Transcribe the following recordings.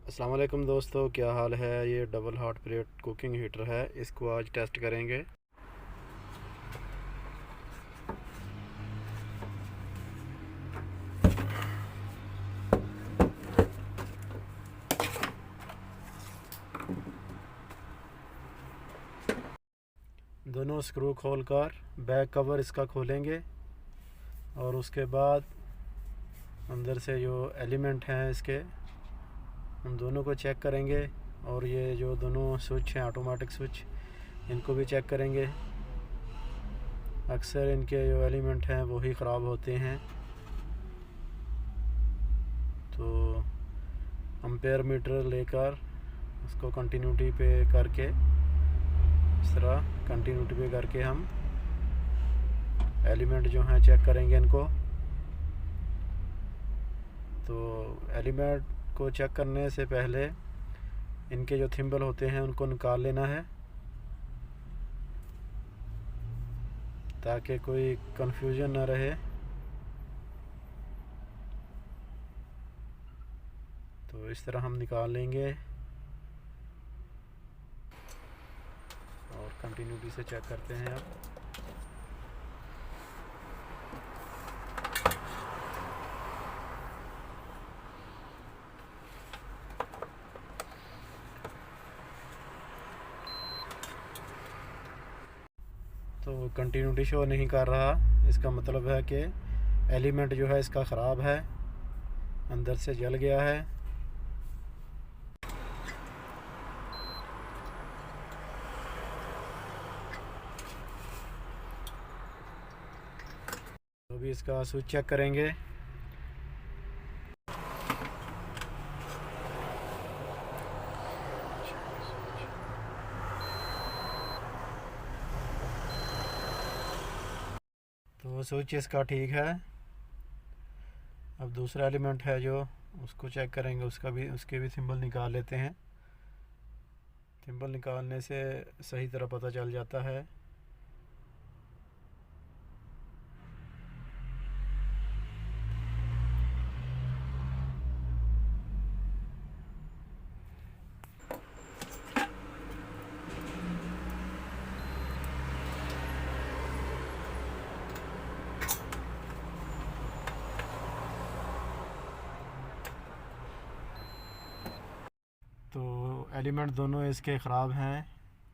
अस्सलाम वालेकुम दोस्तों, क्या हाल है। ये double hot plate cooking heater है, इसको आज टेस्ट करेंगे। दोनों स्क्रू खोलकर बैक कवर इसका खोलेंगे और उसके बाद अंदर से जो एलिमेंट हैं इसके उन दोनों को चेक करेंगे। और ये जो दोनों स्विच हैं ऑटोमेटिक स्विच, इनको भी चेक करेंगे। अक्सर इनके जो एलिमेंट हैं वही ख़राब होते हैं, तो एम्पेयर मीटर लेकर उसको कंटिन्यूटी पे करके, इस तरह कंटिन्यूटी पे करके हम एलिमेंट जो हैं चेक करेंगे इनको। तो एलिमेंट को चेक करने से पहले इनके जो थिम्बल होते हैं उनको निकाल लेना है, ताकि कोई कंफ्यूजन ना रहे। तो इस तरह हम निकाल लेंगे और कंटिन्यूटी से चेक करते हैं अब। तो कंटिन्यूटी शो नहीं कर रहा, इसका मतलब है कि एलिमेंट जो है इसका ख़राब है, अंदर से जल गया है। तो अभी इसका स्विच चेक करेंगे। तो स्विच इसका ठीक है। अब दूसरा एलिमेंट है जो उसको चेक करेंगे, उसके भी सिंबल निकाल लेते हैं। सिंबल निकालने से सही तरह पता चल जाता है। तो एलिमेंट दोनों इसके ख़राब हैं,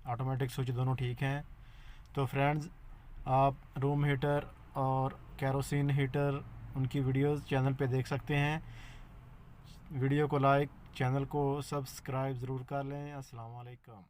ऑटोमेटिक स्विच दोनों ठीक हैं। तो फ्रेंड्स, आप रूम हीटर और केरोसिन हीटर उनकी वीडियोस चैनल पे देख सकते हैं। वीडियो को लाइक, चैनल को सब्सक्राइब ज़रूर कर लें। अस्सलाम वालेकुम।